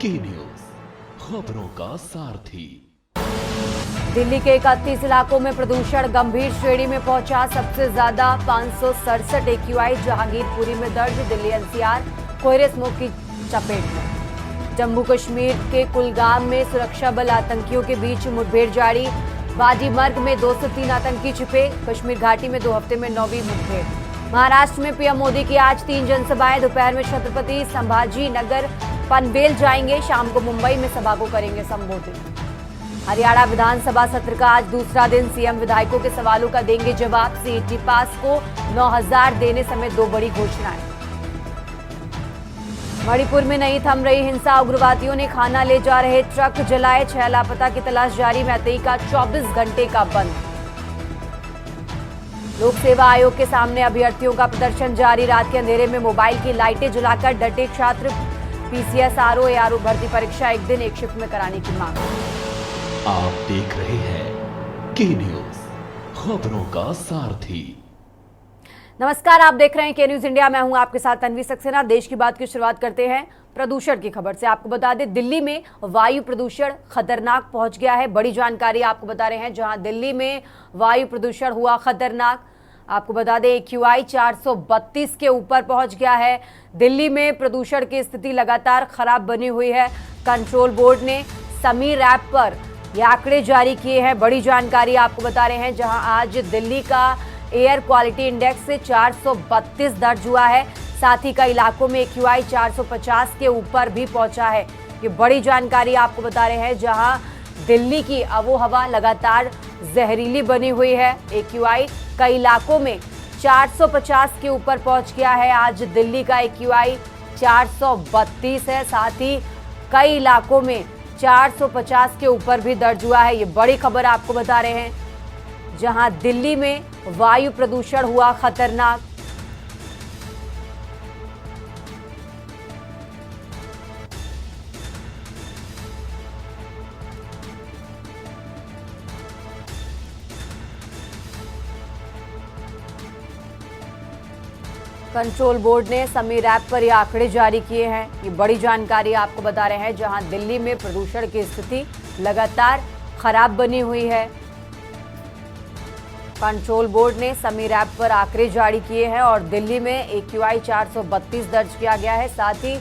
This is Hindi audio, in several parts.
की न्यूज, खबरों का सारथी। दिल्ली के 31 इलाकों में प्रदूषण गंभीर श्रेणी में पहुंचा। सबसे ज्यादा 567 एक्यूआई जहांगीरपुरी में दर्ज। दिल्ली एनसीआर कोहरे स्मोक की चपेट में। जम्मू कश्मीर के कुलगाम में सुरक्षा बल आतंकियों के बीच मुठभेड़ जारी। बाजीमर्ग में 203 आतंकी छिपे। कश्मीर घाटी में 2 हफ्ते में 9वीं मुठभेड़। महाराष्ट्र में पीएम मोदी की आज 3 जनसभाएं। दोपहर में छत्रपति संभाजी नगर पनवेल जाएंगे। शाम को मुंबई में सभा को करेंगे संबोधित। हरियाणा विधानसभा सत्र का आज दूसरा दिन। सीएम विधायकों के सवालों का देंगे जवाब। सीईटी पास को 9,000 देने समेत 2 बड़ी घोषणाएं। मणिपुर में नहीं थम रही हिंसा। उग्रवादियों ने खाना ले जा रहे ट्रक जलाए। 6 लापता की तलाश जारी। मैतेई का 24 घंटे का बंद। लोक सेवा आयोग के सामने अभ्यर्थियों का प्रदर्शन जारी। रात के अंधेरे में मोबाइल की लाइटें जलाकर डटे छात्र। पीसीएस आरओ एआरओ भर्ती परीक्षा एक दिन एक शिफ्ट में कराने की मांग। आप देख रहे हैं की न्यूज, खबरों का सारथी। नमस्कार, आप देख रहे हैं के न्यूज इंडिया। मैं हूं आपके साथ तन्वी सक्सेना। देश की बात की शुरुआत करते हैं प्रदूषण की खबर से। आपको बता दें, दिल्ली में वायु प्रदूषण खतरनाक पहुंच गया है। बड़ी जानकारी आपको बता रहे हैं। जहां दिल्ली में वायु प्रदूषण हुआ खतरनाक, आपको बता दें एक्यूआई 432 के ऊपर पहुंच गया है। दिल्ली में प्रदूषण की स्थिति लगातार खराब बनी हुई है। कंट्रोल बोर्ड ने समीर ऐप पर ये आंकड़े जारी किए हैं। बड़ी जानकारी आपको बता रहे हैं। जहां आज दिल्ली का एयर क्वालिटी इंडेक्स से 432 दर्ज हुआ है। साथ ही कई इलाकों में एक्यूआई 450 के ऊपर भी पहुंचा है। ये बड़ी जानकारी आपको बता रहे हैं। जहां दिल्ली की आबोहवा लगातार जहरीली बनी हुई है। एक्यूआई कई इलाकों में 450 के ऊपर पहुंच गया है। आज दिल्ली का एक्यूआई 432 है। साथ ही कई इलाकों में 450 के ऊपर भी दर्ज हुआ है। ये बड़ी खबर आपको बता रहे हैं। जहां दिल्ली में वायु प्रदूषण हुआ खतरनाक। कंट्रोल बोर्ड ने समीर ऐप पर ये आंकड़े जारी किए हैं। ये बड़ी जानकारी आपको बता रहे हैं। जहां दिल्ली में प्रदूषण की स्थिति लगातार खराब बनी हुई है। कंट्रोल बोर्ड ने समीर ऐप पर आंकड़े जारी किए हैं और दिल्ली में एक्यूआई 432 दर्ज किया गया है। साथ ही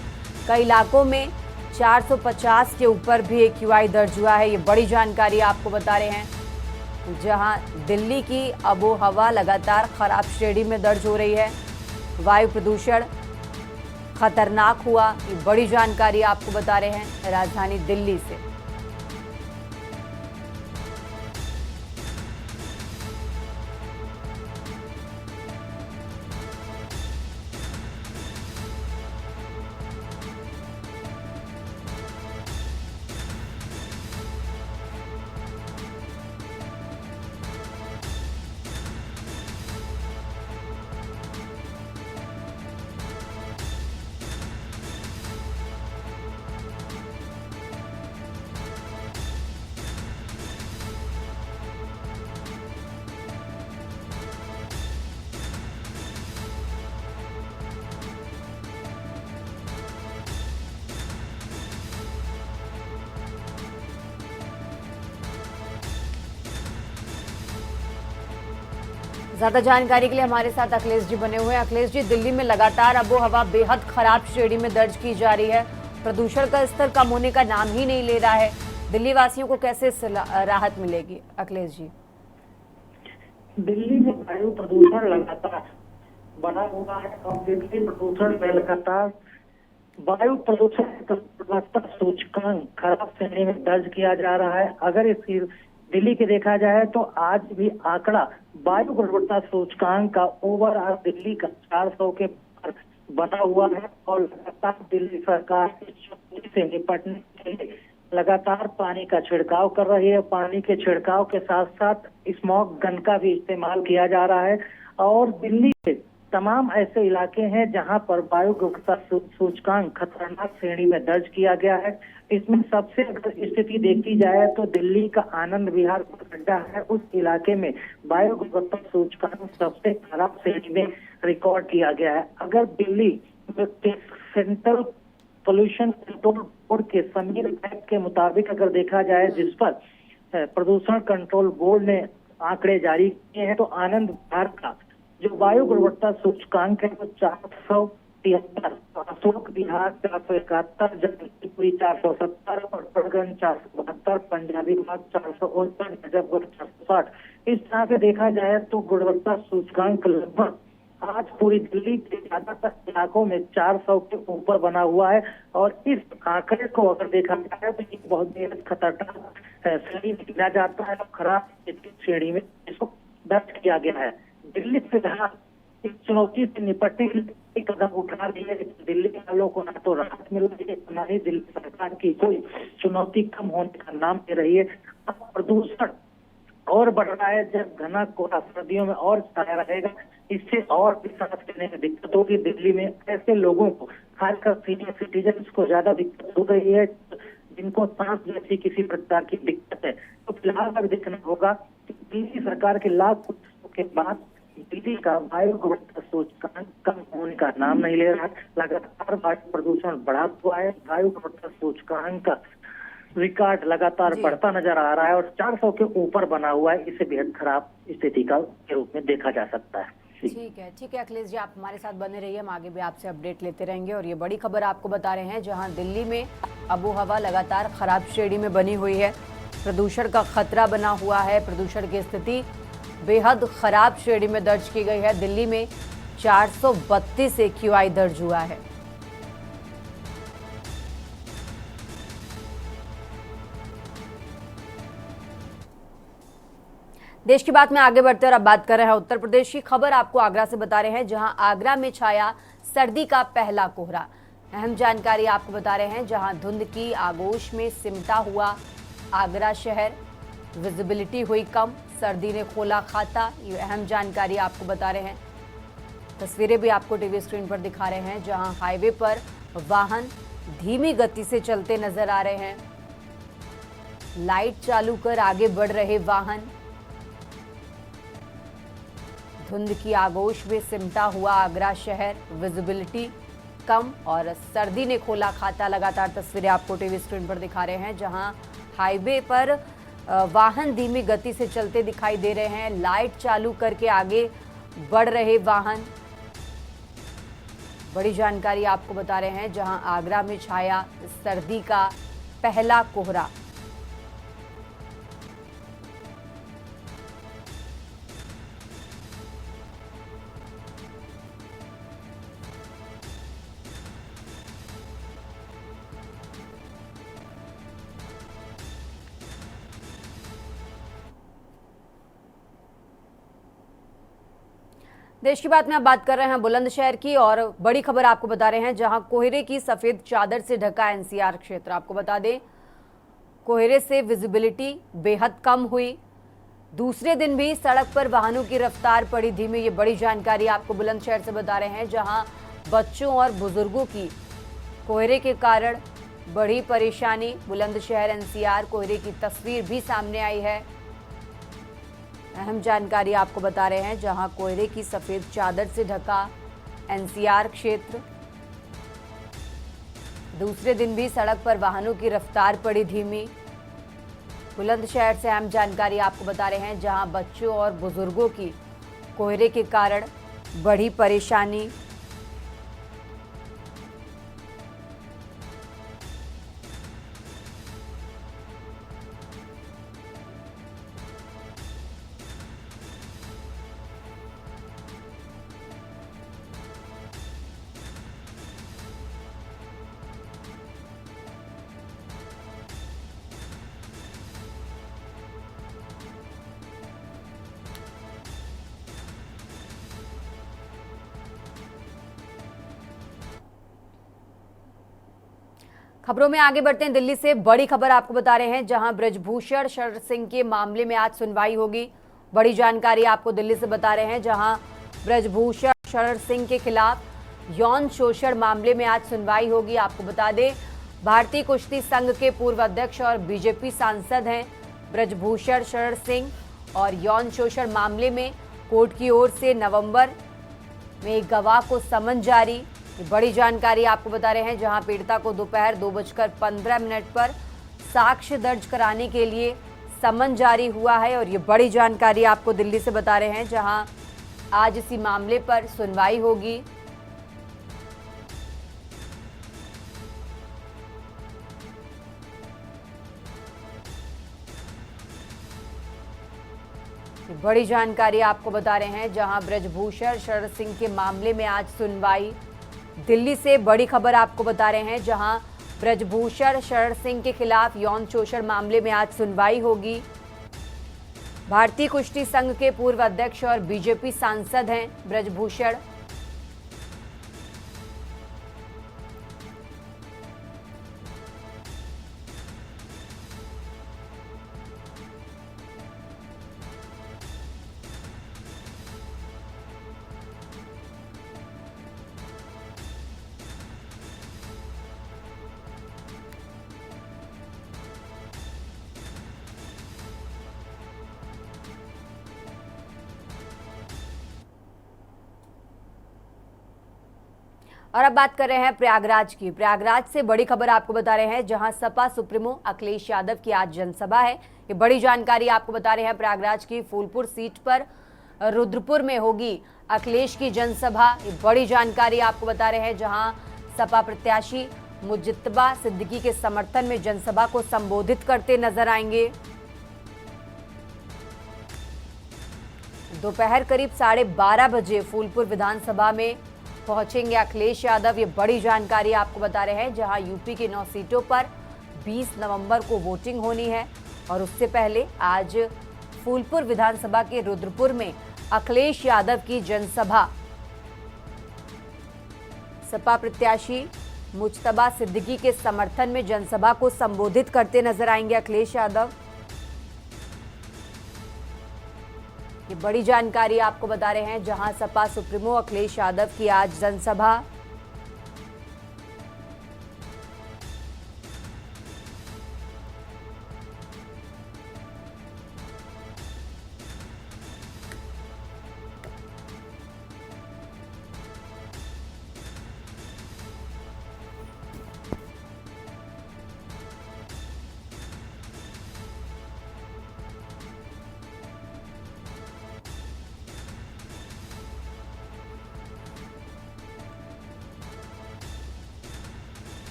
कई इलाकों में 450 के ऊपर भी एक्यूआई दर्ज हुआ है। ये बड़ी जानकारी आपको बता रहे हैं। जहां दिल्ली की आबोहवा लगातार खराब श्रेणी में दर्ज हो रही है। वायु प्रदूषण खतरनाक हुआ। ये बड़ी जानकारी आपको बता रहे हैं राजधानी दिल्ली से। ज्यादा जानकारी के लिए हमारे साथ अखिलेश जी बने हुए हैं। अखिलेश जी, दिल्ली में लगातार आबोहवा बेहद खराब श्रेणी में दर्ज की जा रही है। प्रदूषण का स्तर कम होने का नाम ही नहीं ले रहा है। दिल्ली वासियों को कैसे राहत मिलेगी? अखिलेश जी, दिल्ली में वायु प्रदूषण लगातार बढ़ा हुआ है और दिल्ली प्रदूषण में लगातार वायु प्रदूषण सूचकांक खराब श्रेणी में दर्ज किया जा रहा है। अगर इसकी दिल्ली के देखा जाए तो आज भी आंकड़ा वायु गुणवत्ता सूचकांक का ओवरऑल दिल्ली का 400 के पार बना हुआ है और लगातार दिल्ली सरकार से निपटने के लिए लगातार पानी का छिड़काव कर रही है। पानी के छिड़काव के साथ साथ स्मॉग गन का भी इस्तेमाल किया जा रहा है और दिल्ली के तमाम ऐसे इलाके हैं जहां पर वायु गुणवत्ता सूचकांक खतरनाक श्रेणी में दर्ज किया गया है। इसमें सबसे अगर स्थिति देखी जाए तो दिल्ली का आनंद विहार अड्डा है, उस इलाके में वायु गुणवत्ता सूचकांक सबसे खराब श्रेणी में रिकॉर्ड किया गया है। अगर Delhi central pollution control board के समीर एक्ट के मुताबिक अगर देखा जाए, जिस पर प्रदूषण कंट्रोल बोर्ड ने आंकड़े जारी किए हैं, तो आनंद विहार का जो वायु गुणवत्ता सूचकांक है वो 473, अशोक विहार 471, जगदीशपुरी 470 और पड़गंज 472, पंजाबी बाग 459, नजफगढ़ 460। इस तरह से देखा जाए तो गुणवत्ता सूचकांक लगभग आज पूरी दिल्ली के ज्यादातर इलाकों में 400 के ऊपर बना हुआ है। और इस आंकड़े को अगर देखा जाए तो ये बहुत बेहद खतरनाक श्रेणी में गिना जाता है, खराब श्रेणी में इसको दर्ज किया गया है। दिल्ली फिलहाल इस चुनौती से निपटने के लिए कदम उठा रही है। दिल्ली वालों को ना तो राहत मिल रही है, ना ही दिल्ली सरकार की कोई चुनौती कम होने का नाम ले रही है। अब प्रदूषण और बढ़ रहा है, जब घना कोहरा सर्दियों में और छाया रहेगा, इससे और भी सांस लेने में दिक्कत होगी। दिल्ली में ऐसे लोगों को, खासकर सीनियर सिटीजन को ज्यादा दिक्कत हो रही है, जिनको सांस जैसी किसी प्रकार की दिक्कत है। तो फिलहाल अब देखना होगा कि दिल्ली सरकार के लाख कोशिशों के बाद दिल्ली का वायु गुणवत्ता सूचकांक कम होने का नाम नहीं ले रहा। लगातार वायु प्रदूषण बढ़ा हुआ है, वायु गुणवत्ता सूचकांक का रिकॉर्ड लगातार बढ़ता नजर आ रहा है और 400 के ऊपर बना हुआ है। इसे बेहद खराब स्थिति का के रूप में देखा जा सकता है। ठीक है अखिलेश जी, आप हमारे साथ बने रहिए, हम आगे भी आपसे अपडेट लेते रहेंगे। और ये बड़ी खबर आपको बता रहे हैं, जहां दिल्ली में आबो हवा लगातार खराब श्रेणी में बनी हुई है, प्रदूषण का खतरा बना हुआ है, प्रदूषण की स्थिति बेहद खराब श्रेणी में दर्ज की गई है। दिल्ली में 432 AQI दर्ज हुआ है। देश की बात में आगे बढ़ते और अब बात कर रहे हैं उत्तर प्रदेश की खबर आपको आगरा से बता रहे हैं, जहां आगरा में छाया सर्दी का पहला कोहरा। अहम जानकारी आपको बता रहे हैं, जहां धुंध की आगोश में सिमटा हुआ आगरा शहर, विजिबिलिटी हुई कम, सर्दी ने खोला खाता। ये अहम जानकारी आपको बता रहे हैं। तस्वीरें भी आपको टीवी स्क्रीन पर दिखा रहे हैं, जहां हाईवे पर वाहन धीमी गति से चलते नजर आ रहे हैं, लाइट चालू कर आगे बढ़ रहे वाहन। धुंध की आगोश में सिमटा हुआ आगरा शहर, विजिबिलिटी कम और सर्दी ने खोला खाता। लगातार तस्वीरें आपको टीवी स्क्रीन पर दिखा रहे हैं, जहां हाईवे पर वाहन धीमी गति से चलते दिखाई दे रहे हैं, लाइट चालू करके आगे बढ़ रहे वाहन। बड़ी जानकारी आपको बता रहे हैं, जहां आगरा में छाया सर्दी का पहला कोहरा। देश की बात में अब बात कर रहे हैं बुलंदशहर की, और बड़ी खबर आपको बता रहे हैं, जहां कोहरे की सफेद चादर से ढका एनसीआर क्षेत्र। आपको बता दें, कोहरे से विजिबिलिटी बेहद कम हुई। दूसरे दिन भी सड़क पर वाहनों की रफ्तार पड़ी धीमी। ये बड़ी जानकारी आपको बुलंदशहर से बता रहे हैं, जहां बच्चों और बुजुर्गों की कोहरे के कारण बड़ी परेशानी। बुलंदशहर एनसीआर कोहरे की तस्वीर भी सामने आई है। अहम जानकारी आपको बता रहे हैं, जहां कोहरे की सफेद चादर से ढका एनसीआर क्षेत्र। दूसरे दिन भी सड़क पर वाहनों की रफ्तार पड़ी धीमी। बुलंदशहर से अहम जानकारी आपको बता रहे हैं, जहां बच्चों और बुजुर्गों की कोहरे के कारण बड़ी परेशानी। खबरों में आगे बढ़ते हैं। दिल्ली से बड़ी खबर आपको बता रहे हैं, जहां ब्रजभूषण शरण सिंह के मामले में आज सुनवाई होगी। बड़ी जानकारी आपको दिल्ली से बता रहे हैं, जहां ब्रजभूषण शरण सिंह के खिलाफ यौन शोषण मामले में आज सुनवाई होगी। आपको बता दें, भारतीय कुश्ती संघ के पूर्व अध्यक्ष और बीजेपी सांसद हैं ब्रजभूषण शरण सिंह, और यौन शोषण मामले में कोर्ट की ओर से नवंबर में एक गवाह को समन जारी। ये बड़ी जानकारी आपको बता रहे हैं, जहां पीड़िता को दोपहर 2:15 पर साक्ष्य दर्ज कराने के लिए समन जारी हुआ है। और ये बड़ी जानकारी आपको दिल्ली से बता रहे हैं, जहां आज इसी मामले पर सुनवाई होगी। बड़ी जानकारी आपको बता रहे हैं, जहां ब्रजभूषण शरण सिंह के मामले में आज सुनवाई। दिल्ली से बड़ी खबर आपको बता रहे हैं, जहां ब्रजभूषण शरण सिंह के खिलाफ यौन शोषण मामले में आज सुनवाई होगी। भारतीय कुश्ती संघ के पूर्व अध्यक्ष और बीजेपी सांसद हैं ब्रजभूषण। और अब बात कर रहे हैं प्रयागराज की। प्रयागराज से बड़ी खबर आपको बता रहे हैं, जहां सपा सुप्रीमो अखिलेश यादव की आज जनसभा है। ये बड़ी जानकारी आपको बता रहे हैं, प्रयागराज की फूलपुर सीट पर रुद्रपुर में होगी अखिलेश की जनसभा। ये बड़ी जानकारी आपको बता रहे हैं, जहां सपा प्रत्याशी मुज्तबा सिद्दीकी के समर्थन में जनसभा को संबोधित करते नजर आएंगे। दोपहर करीब 12:30 बजे फूलपुर विधानसभा में पहुंचेंगे अखिलेश यादव। ये बड़ी जानकारी आपको बता रहे हैं, जहां यूपी की 9 सीटों पर 20 नवंबर को वोटिंग होनी है। और उससे पहले आज फूलपुर विधानसभा के रुद्रपुर में अखिलेश यादव की जनसभा। सपा प्रत्याशी मुज्तबा सिद्दीकी के समर्थन में जनसभा को संबोधित करते नजर आएंगे अखिलेश यादव। ये बड़ी जानकारी आपको बता रहे हैं, जहां सपा सुप्रीमो अखिलेश यादव की आज जनसभा।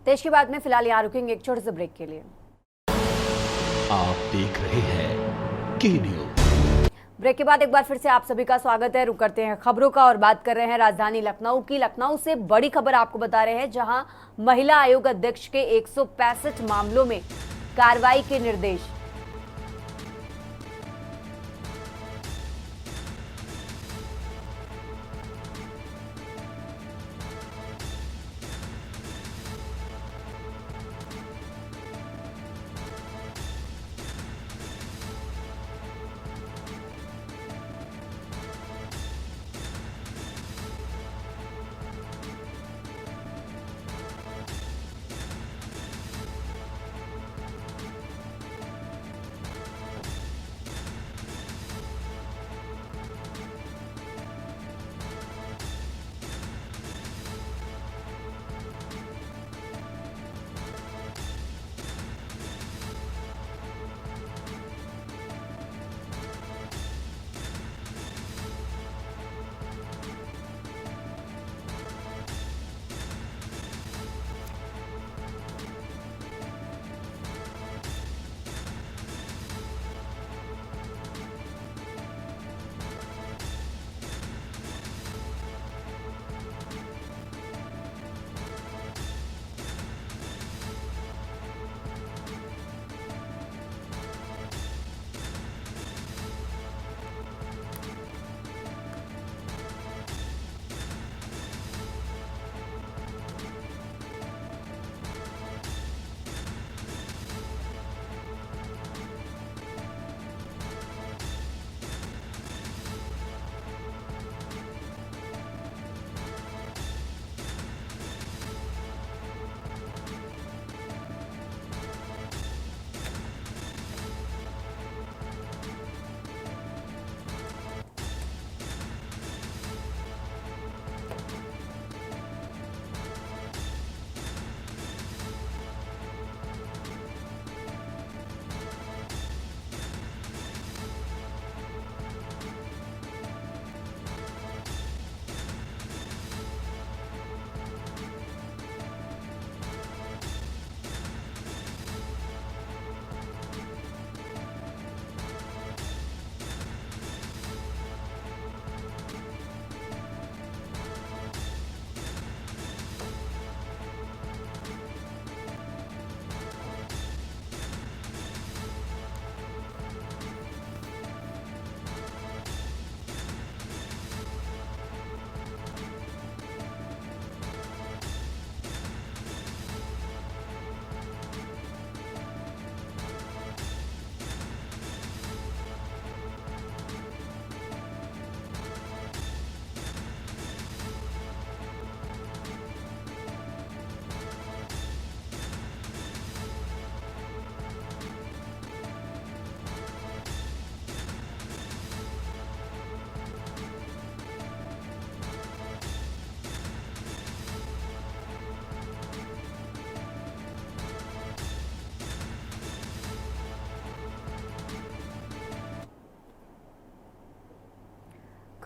देश की बात में फिलहाल यहाँ रुकेंगे एक छोटे से ब्रेक के लिए। आप देख रहे हैं के न्यूज। ब्रेक के बाद एक बार फिर से आप सभी का स्वागत है। रुक करते हैं खबरों का और बात कर रहे हैं राजधानी लखनऊ की। लखनऊ से बड़ी खबर आपको बता रहे हैं, जहां महिला आयोग अध्यक्ष के 165 मामलों में कार्रवाई के निर्देश।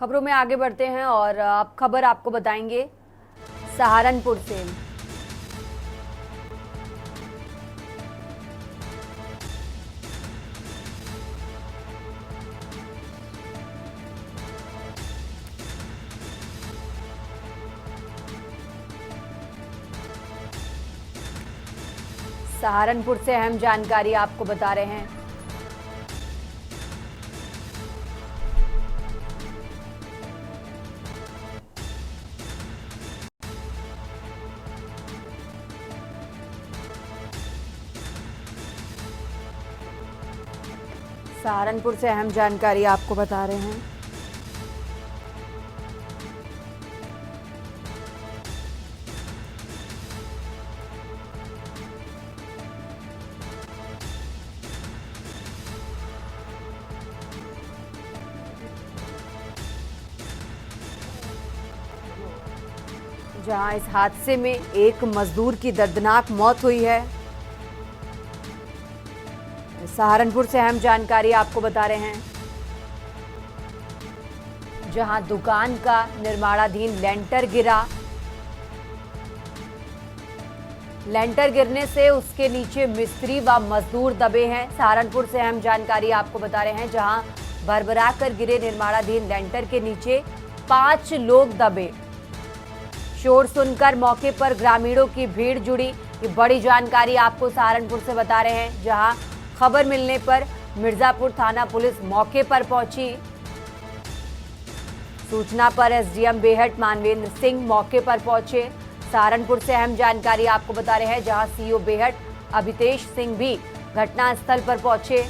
खबरों में आगे बढ़ते हैं और अब खबर आपको बताएंगे सहारनपुर से। सहारनपुर से अहम जानकारी आपको बता रहे हैं। सहारनपुर से अहम जानकारी आपको बता रहे हैं। जहां इस हादसे में एक मजदूर की दर्दनाक मौत हुई है। सहारनपुर से अहम जानकारी आपको बता रहे हैं। जहां दुकान का निर्माणाधीन लेंटर गिरा, लेंटर गिरने से उसके नीचे मिस्त्री व मजदूर दबे हैं। सहारनपुर से अहम जानकारी आपको बता रहे हैं। जहां भरभरा कर गिरे निर्माणाधीन लेंटर के नीचे 5 लोग दबे। शोर सुनकर मौके पर ग्रामीणों की भीड़ जुड़ी। ये बड़ी जानकारी आपको सहारनपुर से बता रहे हैं। जहां खबर मिलने पर मिर्जापुर थाना पुलिस मौके पर पहुंची। सूचना पर एसडीएम बेहट मानवेंद्र सिंह मौके पर पहुंचे। सहारनपुर से अहम जानकारी आपको बता रहे हैं। जहां सीओ बेहट अभितेश सिंह भी घटनास्थल पर पहुंचे।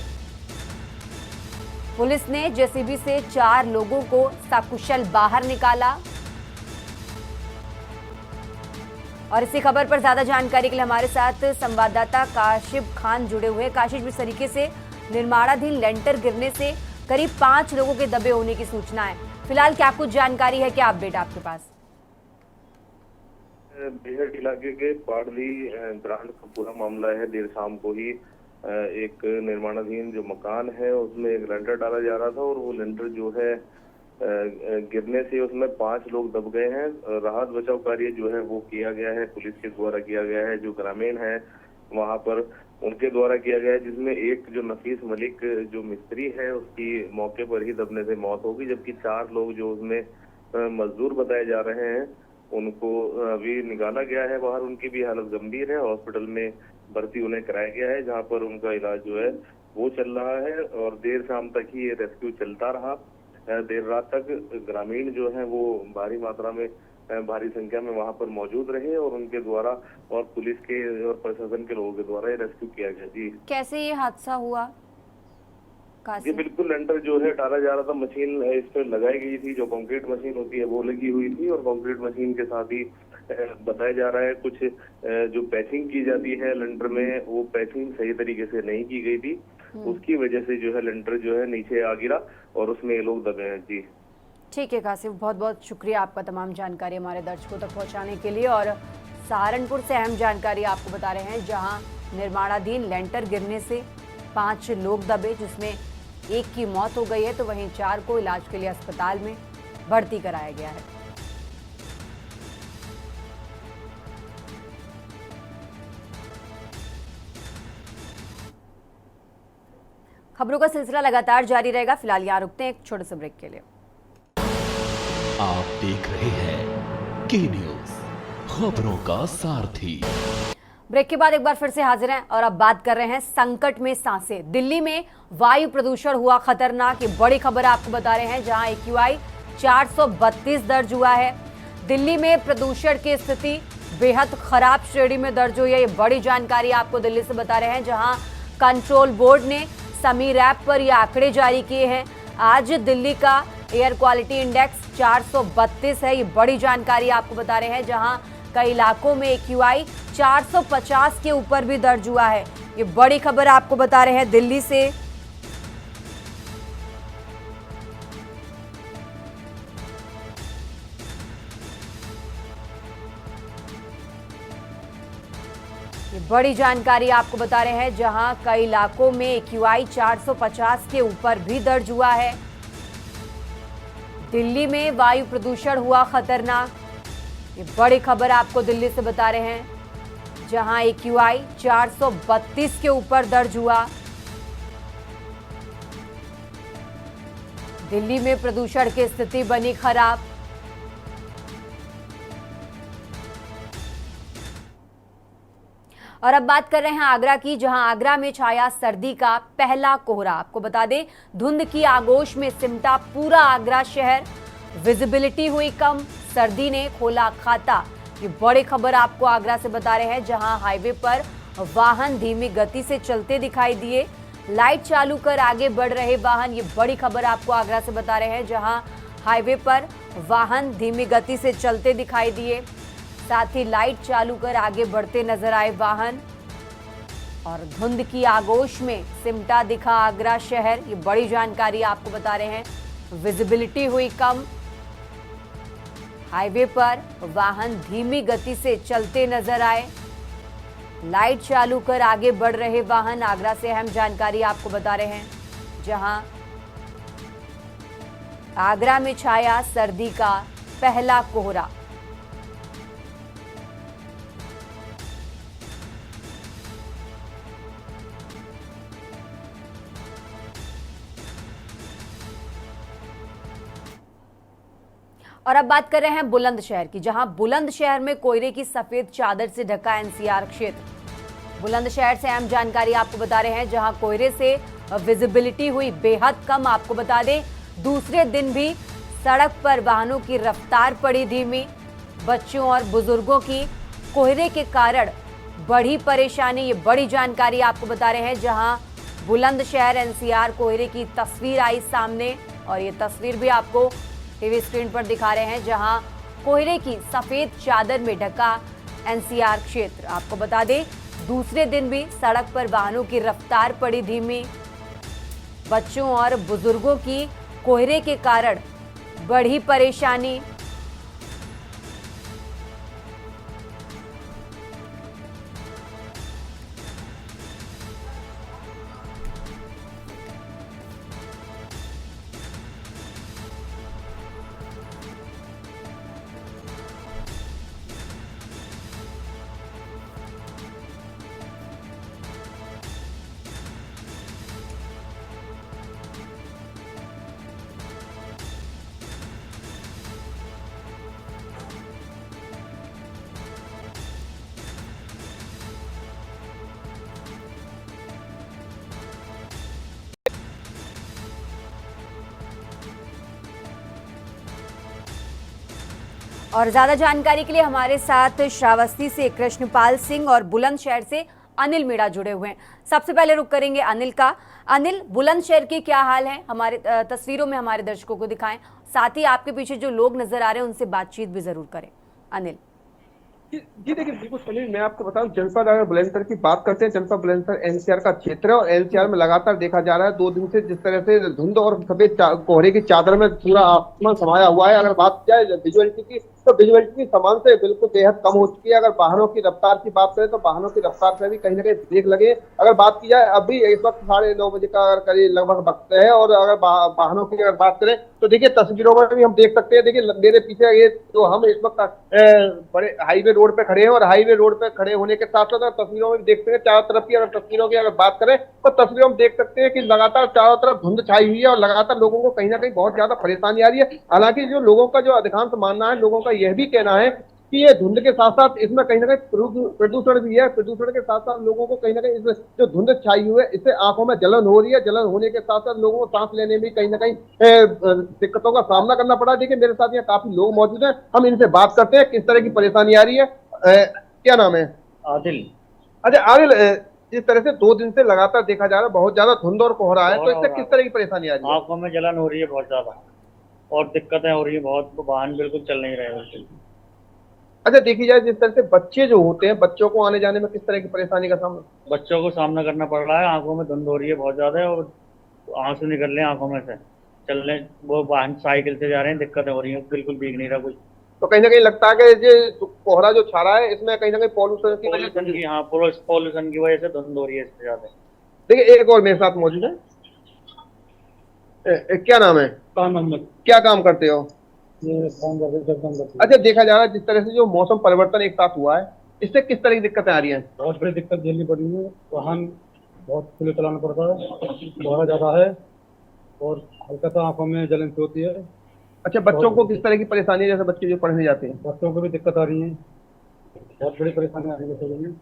पुलिस ने जेसीबी से 4 लोगों को सकुशल बाहर निकाला। और इसी खबर पर ज्यादा जानकारी के लिए हमारे साथ संवाददाता काशिफ खान जुड़े हुए हैं। काशिफ, इस तरीके से निर्माणाधीन लेंटर गिरने से करीब 5 लोगों के दबे होने की सूचना है। फिलहाल क्या कुछ जानकारी है, क्या अपडेट आपके पास? बेहट इलाके के पाड़ली ब्रांड का पूरा मामला है। देर शाम को ही एक निर्माणाधीन जो मकान है उसमें एक लेंटर डाला जा रहा था और वो लेंटर जो है गिरने से उसमें 5 लोग दब गए हैं। राहत बचाव कार्य जो है वो किया गया है, पुलिस के द्वारा किया गया है। जो ग्रामीण है वहां पर उनके द्वारा किया गया है, जिसमें एक जो नफीस मलिक जो मिस्त्री है उसकी मौके पर ही दबने से मौत होगी। जबकि 4 लोग जो उसमें मजदूर बताए जा रहे हैं उनको अभी निकाला गया है बाहर। उनकी भी हालत गंभीर है, हॉस्पिटल में भर्ती उन्हें कराया गया है, जहाँ पर उनका इलाज जो है वो चल रहा है। और देर शाम तक ही ये रेस्क्यू चलता रहा। देर रात तक ग्रामीण जो है वो भारी मात्रा में, भारी संख्या में वहां पर मौजूद रहे और उनके द्वारा और पुलिस के और प्रशासन के लोगों के द्वारा ये रेस्क्यू किया गया। जी, कैसे ये हादसा हुआ? जी बिल्कुल, लेंटर जो है डाला जा रहा था, मशीन इस पर लगाई गई थी, जो कंक्रीट मशीन होती है वो लगी हुई थी। और कंक्रीट मशीन के साथ ही बताया जा रहा है कुछ जो पैचिंग की जाती है लेंटर में, वो पैचिंग सही तरीके से नहीं की गई थी। उसकी वजह से जो है लेंटर जो है नीचे आ गिरा और उसमें ये लोग दबे हैं। जी ठीक है काशिफ, बहुत बहुत शुक्रिया आपका तमाम जानकारी हमारे दर्शकों तक पहुंचाने के लिए। और सहारनपुर से अहम जानकारी आपको बता रहे हैं। जहां निर्माणाधीन लेंटर गिरने से 5 लोग दबे, जिसमें एक की मौत हो गई है, तो वहीं 4 को इलाज के लिए अस्पताल में भर्ती कराया गया है। खबरों का सिलसिला लगातार जारी रहेगा। फिलहाल यहाँ रुकते हैं एक छोटे से ब्रेक के लिए। आप देख रहे हैं के न्यूज, खबरों का सारथी। ब्रेक के बाद एक बार फिर से हाजिर हैं और अब बात कर रहे हैं संकट में सांसें। दिल्ली में वायु प्रदूषण हुआ खतरनाक। ये बड़ी खबर आपको बता रहे हैं। जहां AQI 432 दर्ज हुआ है। दिल्ली में प्रदूषण की स्थिति बेहद खराब श्रेणी में दर्ज हुई है। ये बड़ी जानकारी आपको दिल्ली से बता रहे हैं। जहां कंट्रोल बोर्ड ने समीर ऐप पर ये आंकड़े जारी किए हैं। आज दिल्ली का एयर क्वालिटी इंडेक्स 432 है। ये बड़ी जानकारी आपको बता रहे हैं। जहां कई इलाकों में AQI 450 के ऊपर भी दर्ज हुआ है। ये बड़ी खबर आपको बता रहे हैं दिल्ली से। ये बड़ी जानकारी आपको बता रहे हैं। जहां कई इलाकों में AQI 450 के ऊपर भी दर्ज हुआ है। दिल्ली में वायु प्रदूषण हुआ खतरनाक। ये बड़ी खबर आपको दिल्ली से बता रहे हैं, जहां AQI 432 के ऊपर दर्ज हुआ। दिल्ली में प्रदूषण की स्थिति बनी खराब। और अब बात कर रहे हैं आगरा की, जहां आगरा में छाया सर्दी का पहला कोहरा। आपको बता दें, धुंध की आगोश में सिमटा पूरा आगरा शहर। विजिबिलिटी हुई कम, सर्दी ने खोला खाता। ये बड़ी खबर आपको आगरा से बता रहे हैं, जहां हाईवे पर वाहन धीमी गति से चलते दिखाई दिए। लाइट चालू कर आगे बढ़ रहे वाहन। ये बड़ी खबर आपको आगरा से बता रहे हैं, जहां हाईवे पर वाहन धीमी गति से चलते दिखाई दिए, साथ ही लाइट चालू कर आगे बढ़ते नजर आए वाहन। और धुंध की आगोश में सिमटा दिखा आगरा शहर। ये बड़ी जानकारी आपको बता रहे हैं। विजिबिलिटी हुई कम, हाईवे पर वाहन धीमी गति से चलते नजर आए, लाइट चालू कर आगे बढ़ रहे वाहन। आगरा से अहम जानकारी आपको बता रहे हैं, जहां आगरा में छाया सर्दी का पहला कोहरा। और अब बात कर रहे हैं बुलंदशहर की, जहां बुलंदशहर में कोयले की सफेद चादर से ढका NCR क्षेत्र। बुलंदशहर से अहम जानकारी आपको बता रहे हैं, जहां कोयले से विजिबिलिटी हुई बेहद कम। आपको बता दें, दूसरे दिन भी सड़क पर वाहनों की रफ्तार पड़ी धीमी। बच्चों और बुजुर्गों की कोहरे के कारण बढ़ी परेशानी। ये बड़ी जानकारी आपको बता रहे हैं, जहां बुलंदशहर NCR कोहरे की तस्वीर आई सामने। और ये तस्वीर भी आपको टीवी स्क्रीन पर दिखा रहे हैं, जहां कोहरे की सफेद चादर में ढका NCR क्षेत्र। आपको बता दें, दूसरे दिन भी सड़क पर वाहनों की रफ्तार पड़ी धीमी। बच्चों और बुजुर्गों की कोहरे के कारण बढ़ी परेशानी। और ज्यादा जानकारी के लिए हमारे साथ श्रावस्ती से कृष्णपाल सिंह और बुलंदशहर से अनिल मीणा जुड़े हुए हैं। सबसे पहले रुक करेंगे अनिल का। अनिल, बुलंदशहर की क्या हाल है, हमारे तस्वीरों में हमारे दर्शकों को दिखाएं, साथ ही आपके पीछे जो लोग नजर आ रहे हैं उनसे बातचीत भी जरूर करें। अनिल जी देखिए, बिल्कुल सलीम, मैं आपको बताऊं, जनपद अगर बुलंदशहर की बात करते हैं, जनपद बुलंदशहर NCR का क्षेत्र है और NCR में लगातार देखा जा रहा है 2 दिन से जिस तरह से धुंध और सफेद कोहरे की चादर में पूरा आसमान समाया हुआ है। अगर बात की जाए विजुअलिटी की, तो विजुअलिटी समान से बिल्कुल बेहद कम हो चुकी है। अगर वाहनों की रफ्तार की बात करें तो वाहनों की रफ्तार से भी कहीं ना कहीं ब्रेक लगे। अगर बात की जाए, अभी इस वक्त 9:30 बजे का अगर करीब लगभग वक्त है, और अगर वाहनों की अगर बात करें तो देखिए तस्वीरों में भी हम देख सकते हैं। देखिए मेरे पीछे ये जो हम इस वक्त बड़े हाईवे रोड पे खड़े हैं, और हाईवे रोड पे खड़े होने के साथ साथ तस्वीरों में देखते हैं चारों तरफ की, अगर तस्वीरों की अगर बात करें तो तस्वीरों में देख सकते हैं कि लगातार चारों तरफ धुंध छाई हुई है और लगातार लोगों को कहीं ना कहीं बहुत ज्यादा परेशानी आ रही है। हालांकि जो लोगों का जो अधिकांश मानना है, लोगों का यह भी कहना है कि ये धुंध के साथ साथ इसमें कहीं ना कहीं प्रदूषण भी है। प्रदूषण के साथ साथ लोगों को कहीं ना कहीं इस जो धुंध छाई हुई है, इससे आंखों में जलन हो रही है। जलन होने के साथ साथ लोगों को सांस लेने में कहीं ना कहीं दिक्कतों का सामना करना पड़ा। देखिए मेरे साथ यहाँ काफी लोग मौजूद हैं, हम इनसे बात करते हैं किस तरह की परेशानी आ रही है। क्या नाम है? आदिल। अच्छा आदिल, जिस तरह से 2 दिन से लगातार देखा जा रहा है बहुत ज्यादा धुंध और कोहरा है, तो इससे किस तरह की परेशानी आ रही है? आंखों में जलन हो रही है बहुत ज्यादा, और दिक्कतें हो रही है बहुत, वाहन बिल्कुल चल नहीं रहे। अच्छा, देखी जाए जिस तरह से बच्चे जो होते हैं, बच्चों को आने जाने में किस तरह की परेशानी का सामना? बच्चों को सामना करना पड़ रहा है, आंखों में धुंध हो रही है बहुत ज्यादा, और आंसू निकल रहे हैं आंखों में से। चलने वो वाहन साइकिल से जा रहे हैं, दिक्कतें हो रही है, बिल्कुल भीग नहीं रहा कुछ। तो कहीं ना कहीं लगता है कि ये कोहरा जो छा रहा है, इसमें कहीं ना कहीं पॉल्यूशन की वजह से, हाँ पॉल्यूशन की वजह से धुंध हो रही है इससे ज्यादा। देखिए एक और मेरे साथ मौजूद है। क्या नाम है? खान मोहम्मद। क्या काम करते हो? ये काम करते काम करते हैं। अच्छा, देखा जा रहा है जिस तरह से जो मौसम परिवर्तन एक साथ हुआ है, इससे किस तरह की दिक्कतें आ रही हैं? बहुत बड़ी दिक्कत झेलनी पड़ रही है। वाहन बहुत स्लो चलाना पड़ता है, कोहरा ज्यादा है और हल्का आंखों में जलन सी होती है। अच्छा, बच्चों को किस तरह की परेशानी है, जैसे बच्चे जो पढ़ने जाते हैं? बच्चों को भी दिक्कत आ रही है, बहुत बड़ी परेशानी आने लग रही है।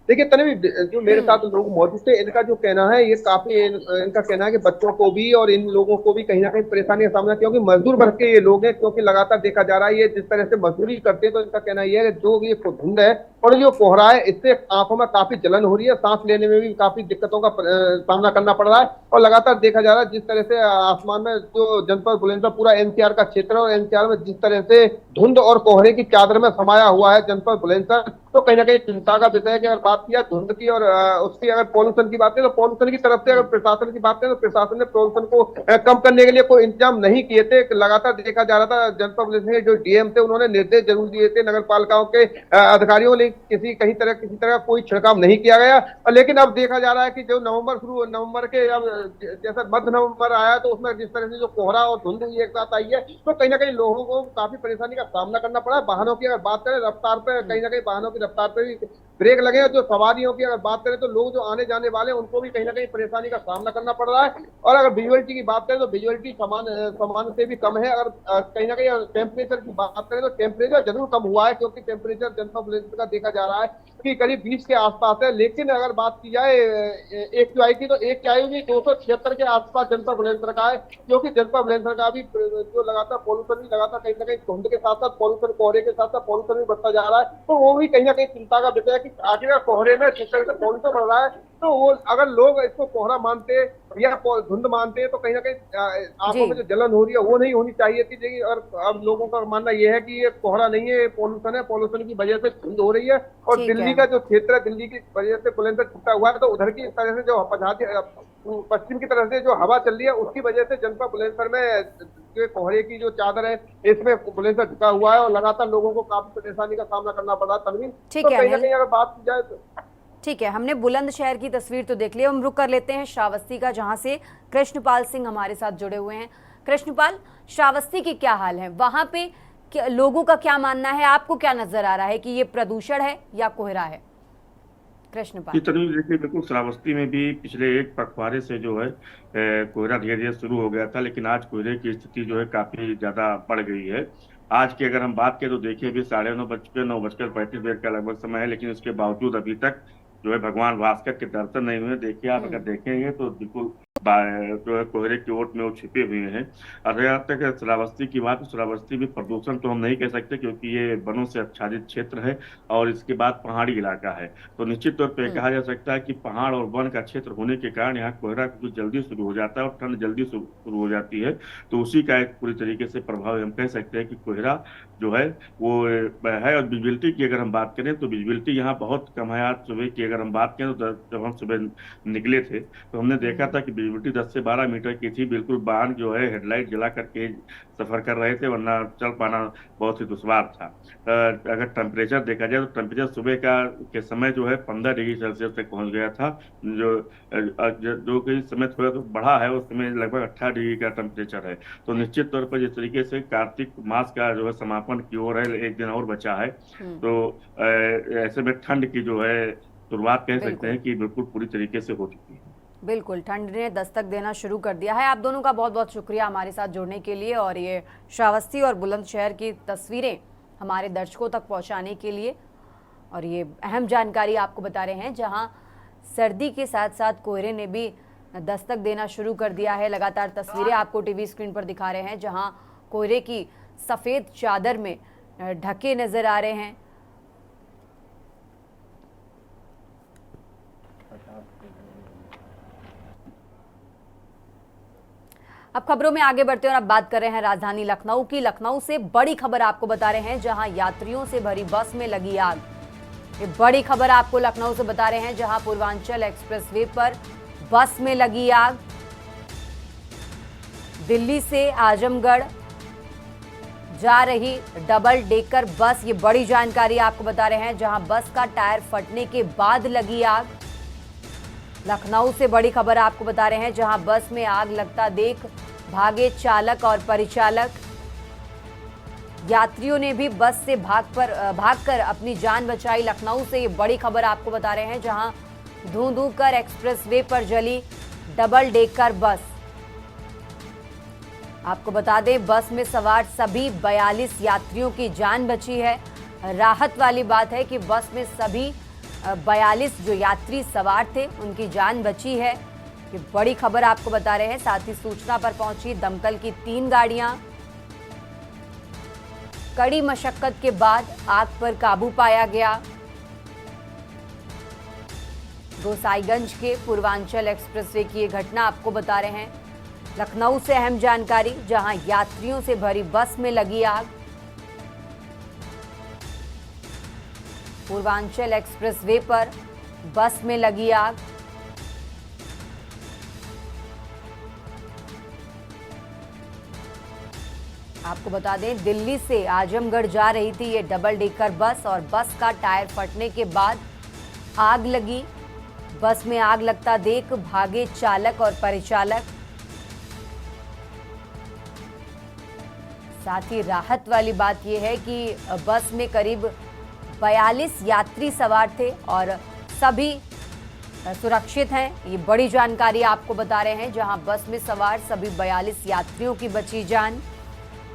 देखिए तन्वी, जो मेरे साथ लोग मौजूद थे, इनका जो कहना है ये काफी इनका कहना है कि बच्चों को भी और इन लोगों को भी कहीं ना कहीं परेशानी का सामना, क्योंकि मजदूर वर्ग के ये लोग हैं, क्योंकि लगातार देखा जा रहा है ये जिस तरह से मजदूरी करते हैं, तो इनका कहना यह है कि जो ये धुंध है और जो कोहरा है, इससे आंखों में काफी जलन हो रही है, सांस लेने में भी काफी दिक्कतों का सामना करना पड़ रहा है। और लगातार देखा जा रहा है जिस तरह से आसमान में जो जनपद बुलंदशहर पूरा एनसीआर का क्षेत्र है, और एनसीआर में जिस तरह से धुंध और कोहरे की चादर में समाया हुआ है जनपद बुलंदशहर, तो कहीं ना कहीं चिंता का विषय है कि अगर बात किया धुंध की और उसकी अगर पॉल्यूशन की बात करें, तो पॉल्यूशन की तरफ से अगर प्रशासन की बात करें, तो प्रशासन ने पॉल्यूशन को कम करने के लिए कोई इंतजाम नहीं किए थे। लगातार देखा जा रहा था जनपद बुलंदशहर जो डीएम थे, उन्होंने निर्देश जरूर दिए थे नगर पालिकाओं के अधिकारियों ने, किसी तरह कोई छिड़काव नहीं किया गया। लेकिन अब देखा जा रहा है कि जो नवंबर के अब जैसा मध्य नवंबर आया, तो उसमें जिस तरह से जो कोहरा और धुंध एक साथ आई है, तो कहीं ना कहीं लोगों को काफी परेशानी का सामना करना पड़ा। वाहनों की अगर बात करें, रफ्तार पे कहीं ना कहीं वाहनों की रफ्तार पे भी ब्रेक लगे हैं। जो सवारियों की अगर बात करें, तो लोग जो आने जाने वाले हैं, उनको भी कहीं ना कहीं परेशानी का सामना करना पड़ रहा है। और अगर विजुअलिटी की बात करें, तो विजुअलिटी समान से भी कम है। अगर कहीं ना कहीं टेम्परेचर की बात करें, तो टेम्परेचर जरूर कम हुआ है, क्योंकि टेम्परेचर जनपद बुलंदशहर का देखा जा रहा है कि करीब 20 के आसपास है। लेकिन अगर बात की जाए AQI की, तो AQI भी 276 के आसपास जनपद बुलंदशहर का है, क्योंकि जनपद बुलंदशहर का भी जो लगातार पॉल्यूशन भी लगातार कहीं ना कहीं धुंध के साथ साथ पॉल्यूशन, कोहरे के साथ साथ पॉल्यूशन भी बढ़ता जा रहा है। तो वो भी कहीं ना कहीं चिंता का विषय है कि आखिर कोहरे में जिस तरह से पॉल्यूशन बढ़ रहा है, तो वो अगर लोग इसको कोहरा मानते या धुंध मानते हैं, तो कहीं ना कहीं आंखों में जो जलन हो रही है वो नहीं होनी चाहिए थी। और अब लोगों का मानना यह है कि ये कोहरा नहीं है, पॉल्यूशन है, पॉल्यूशन की वजह से धुंध हो रही है। और दिल्ली का जो क्षेत्र है, दिल्ली की वजह से बुलंदशहर छुटा हुआ है, तो उधर की इस तरह से जो पश्चिम की तरफ से जो हवा चल रही है, उसकी वजह से जनपद बुलंदशहर में जो कोहरे की जो चादर है, इसमें बुलंदशहर ढका हुआ है और लगातार लोगों को काफी परेशानी का सामना करना पड़ रहा है। तनवीर, तो कहीं ना कहीं अगर बात की जाए तो ठीक है, हमने बुलंदशहर की तस्वीर तो देख ली। हम रुक कर लेते हैं श्रावस्ती का, जहां से कृष्णपाल सिंह हमारे साथ जुड़े हुए हैं। कृष्णपाल, श्रावस्ती की क्या हाल है? वहां पे लोगों का क्या मानना है? आपको क्या नजर आ रहा है कि ये प्रदूषण है या कोहरा है? कृष्णपाल, देखिए, बिल्कुल श्रावस्ती में भी पिछले एक पखवाड़े से जो है कोहरा धीरे धीरे शुरू हो गया था, लेकिन आज कोहरे की स्थिति जो है काफी ज्यादा बढ़ गई है। आज की अगर हम बात करें, तो देखिए अभी 9:35 का लगभग समय है, लेकिन उसके बावजूद अभी तक जो है भगवान भास्कर के दर्शन नहीं हुए। देखिए, आप अगर देखेंगे तो बिल्कुल जो है कोहरे की ओट में वो छिपे हुए हैं। और जहाँ तक श्रावस्ती की बात, श्रावस्ती भी प्रदूषण तो हम नहीं कह सकते, क्योंकि ये वनों से आच्छादित क्षेत्र है और इसके बाद पहाड़ी इलाका है। तो निश्चित तौर पर कहा जा सकता है कि पहाड़ और वन का क्षेत्र होने के कारण यहाँ कोहरा कुछ जल्दी शुरू हो जाता है और ठंड जल्दी शुरू हो जाती है। तो उसी का एक पूरी तरीके से प्रभाव हम कह सकते हैं कि कोहरा जो है वो है। और विजिबिलिटी की अगर हम बात करें, तो विजिबिलिटी यहाँ बहुत कम है। आज सुबह की अगर हम बात करें, तो जब हम सुबह निकले थे, तो हमने देखा था कि विजिबिलिटी 10 से 12 मीटर की थी। बिल्कुल वाहन जो है हेडलाइट जला करके सफर कर रहे थे, वरना चल पाना बहुत ही दुश्वार था। अगर टेम्परेचर देखा जाए, तो टेम्परेचर सुबह के समय जो है 15 डिग्री सेल्सियस तक पहुंच गया था। जो कि समय थोड़ा तो बढ़ा है, उस समय लगभग 18 डिग्री का टेम्परेचर है। तो निश्चित तौर पर जिस तरीके से कार्तिक मास का जो है समापन की ओर है, एक दिन और बचा है, तो ऐसे में ठंड की जो है शुरुआत कह सकते हैं कि बिल्कुल पूरी तरीके से हो चुकी है। बिल्कुल, ठंड ने दस्तक देना शुरू कर दिया है। आप दोनों का बहुत बहुत शुक्रिया हमारे साथ जुड़ने के लिए और ये श्रावस्ती और बुलंदशहर की तस्वीरें हमारे दर्शकों तक पहुंचाने के लिए, और ये अहम जानकारी आपको बता रहे हैं, जहां सर्दी के साथ साथ कोहरे ने भी दस्तक देना शुरू कर दिया है। लगातार तस्वीरें आपको टीवी स्क्रीन पर दिखा रहे हैं, जहां कोहरे की सफ़ेद चादर में ढके नजर आ रहे हैं। अब खबरों में आगे बढ़ते हैं और अब बात कर रहे हैं राजधानी लखनऊ की। लखनऊ से बड़ी खबर आपको बता रहे हैं, जहां यात्रियों से भरी बस में लगी आग। ये बड़ी खबर आपको लखनऊ से बता रहे हैं, जहां पूर्वांचल एक्सप्रेसवे पर बस में लगी आग। दिल्ली से आजमगढ़ जा रही डबल डेकर बस, ये बड़ी जानकारी आपको बता रहे हैं, जहां बस का टायर फटने के बाद लगी आग। लखनऊ से बड़ी खबर आपको बता रहे हैं, जहां बस में आग लगता देख भागे चालक और परिचालक। यात्रियों ने भी बस से भागकर अपनी जान बचाई। लखनऊ से ये बड़ी खबर आपको बता रहे हैं, जहां धू कर एक्सप्रेसवे पर जली डबल डेकर बस। आपको बता दें, बस में सवार सभी 42 यात्रियों की जान बची है। राहत वाली बात है कि बस में सभी 42 जो यात्री सवार थे उनकी जान बची है। ये बड़ी खबर आपको बता रहे हैं। साथ ही सूचना पर पहुंची दमकल की 3 गाड़ियां। कड़ी मशक्कत के बाद आग पर काबू पाया गया। गोसाईगंज के पूर्वांचल एक्सप्रेसवे की ये घटना आपको बता रहे हैं। लखनऊ से अहम जानकारी, जहां यात्रियों से भरी बस में लगी आग। पूर्वांचल एक्सप्रेसवे पर बस में लगी आग। आपको बता दें, दिल्ली से आजमगढ़ जा रही थी ये डबल डेकर बस और बस का टायर फटने के बाद आग लगी। बस में आग लगता देख भागे चालक और परिचालक। साथ ही राहत वाली बात यह है कि बस में करीब 42 यात्री सवार थे और सभी सुरक्षित हैं। ये बड़ी जानकारी आपको बता रहे हैं, जहां बस में सवार सभी 42 यात्रियों की बची जान।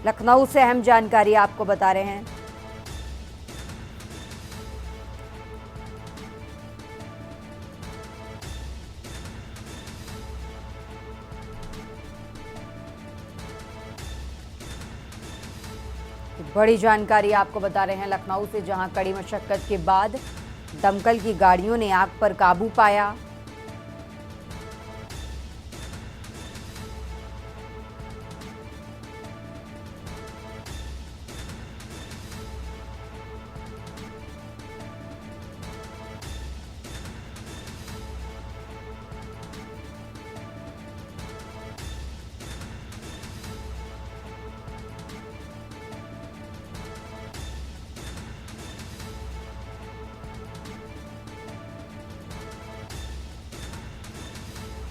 लखनऊ से अहम जानकारी आपको बता रहे हैं। बड़ी जानकारी आपको बता रहे हैं लखनऊ से, जहां कड़ी मशक्कत के बाद दमकल की गाड़ियों ने आग पर काबू पाया।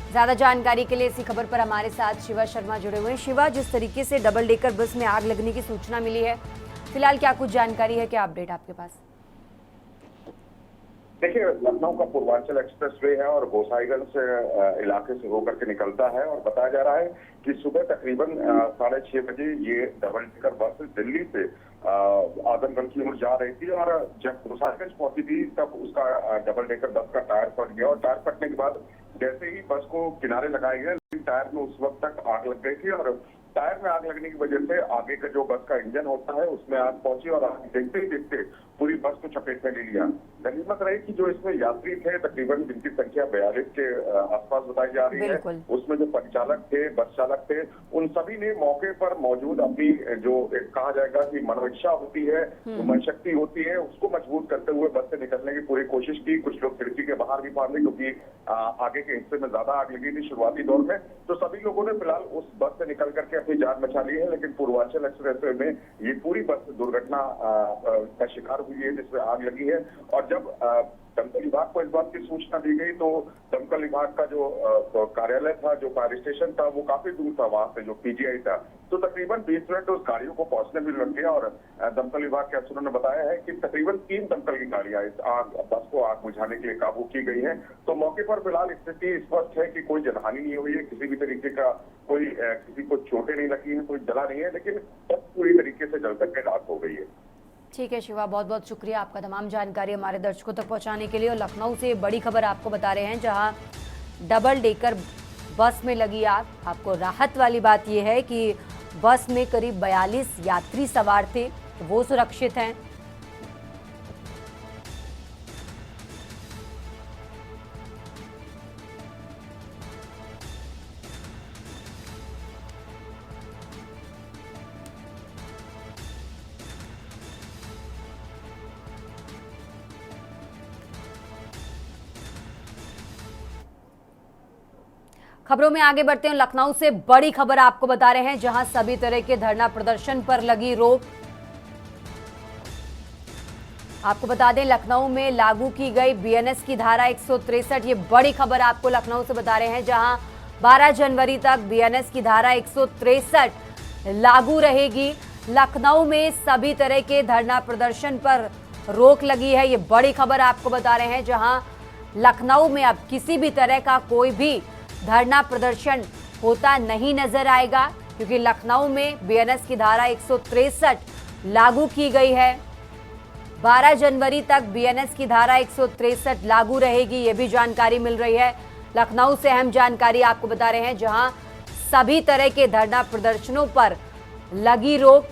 ज्यादा जानकारी के लिए इसी खबर पर हमारे साथ शिवा शर्मा जुड़े हुए हैं। शिवा, जिस तरीके से डबल डेकर बस में आग लगने की सूचना मिली है, फिलहाल क्या कुछ जानकारी है, क्या अपडेट आपके पास? देखिए, लखनऊ का पूर्वांचल एक्सप्रेसवे है और गोसाईगंज इलाके से होकर के निकलता है और बताया जा रहा है कि सुबह तकरीबन 6:30 बजे ये डबल डेकर बस दिल्ली से आजमगढ़ की ओर जा रही थी और जब गोसाईगंज पहुंची थी तब उसका डबल डेकर बस का टायर फट गया और टायर फटने के बाद जैसे ही बस को किनारे लगाया गया, लेकिन टायर में उस वक्त तक आग लग गई थी और टायर में आग लगने की वजह से आगे का जो बस का इंजन होता है उसमें आग पहुंची और आग देखते ही देखते पूरी बस को चपेट में ले लिया। गनीमत रही कि जो इसमें यात्री थे, तकरीबन जिनकी संख्या 42 के आसपास बताई जा रही है, उसमें जो परिचालक थे, बस चालक थे, उन सभी ने मौके पर मौजूद अपनी जो कहा जाएगा कि मनोइच्छा होती है, मन शक्ति होती है, उसको मजबूत करते हुए बस से निकलने की पूरी कोशिश की। कुछ लोग खिड़की के बाहर भी फाड़ ली क्योंकि आगे के हिस्से में ज्यादा आग लगी थी शुरुआती दौर में। तो सभी लोगों ने फिलहाल उस बस से निकल करके अपनी जान बचा ली है, लेकिन पूर्वांचल एक्सप्रेसवे में ये पूरी बस दुर्घटना का शिकार हुई है जिसमें आग लगी है। और जब दमकल विभाग को इस बात की सूचना दी गई तो दमकल विभाग का जो कार्यालय था, जो फायर स्टेशन था, वो काफी दूर था वहां से, जो पीजीआई था। तो तकरीबन 20 मिनट उस गाड़ियों को पहुंचने में लग गया और दमकल विभाग के अफसरों ने बताया है कि तकरीबन 3 दमकल की गाड़ियां इस बस को आग बुझाने के लिए काबू की गई है। तो मौके पर फिलहाल स्थिति स्पष्ट है कि कोई जनहानि नहीं हुई है, किसी भी तरीके का कोई किसी को चोटें नहीं लगी है, कोई जला नहीं है, लेकिन बस पूरी तरीके से जल तक के राख हो गई है। ठीक है शिवा, बहुत बहुत शुक्रिया आपका तमाम जानकारी हमारे दर्शकों तक पहुंचाने के लिए। और लखनऊ से बड़ी खबर आपको बता रहे हैं, जहां डबल डेकर बस में लगी आग। आपको राहत वाली बात यह है कि बस में करीब 42 यात्री सवार थे, वो सुरक्षित हैं। खबरों में आगे बढ़ते हैं। लखनऊ से बड़ी खबर आपको बता रहे हैं, जहां सभी तरह के धरना प्रदर्शन पर लगी रोक। आपको बता दें लखनऊ में लागू की गई बीएनएस की धारा 163। ये बड़ी खबर आपको लखनऊ से बता रहे हैं, जहां 12 जनवरी तक बीएनएस की धारा 163 लागू रहेगी। लखनऊ में सभी तरह के धरना प्रदर्शन पर रोक लगी है। ये बड़ी खबर आपको बता रहे हैं, जहां लखनऊ में अब किसी भी तरह का कोई भी धरना प्रदर्शन होता नहीं नजर आएगा, क्योंकि लखनऊ में बीएनएस की धारा 163 लागू की गई है। 12 जनवरी तक बीएनएस की धारा 163 लागू रहेगी, ये भी जानकारी मिल रही है। लखनऊ से अहम जानकारी आपको बता रहे हैं, जहां सभी तरह के धरना प्रदर्शनों पर लगी रोक।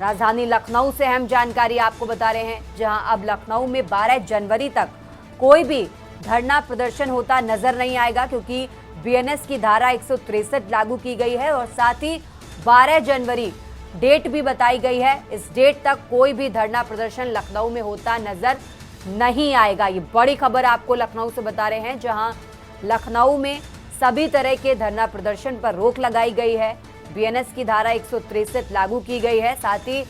राजधानी लखनऊ से अहम जानकारी आपको बता रहे हैं, जहां अब लखनऊ में 12 जनवरी तक कोई भी धरना प्रदर्शन होता नजर नहीं आएगा, क्योंकि बीएनएस की धारा 163 लागू की गई है और साथ ही 12 जनवरी डेट भी बताई गई है। इस डेट तक कोई भी धरना प्रदर्शन लखनऊ में होता नजर नहीं आएगा। ये बड़ी खबर आपको लखनऊ से बता रहे हैं, जहां लखनऊ में सभी तरह के धरना प्रदर्शन पर रोक लगाई गई है। बीएनएस की धारा 163 लागू की गई है, साथ ही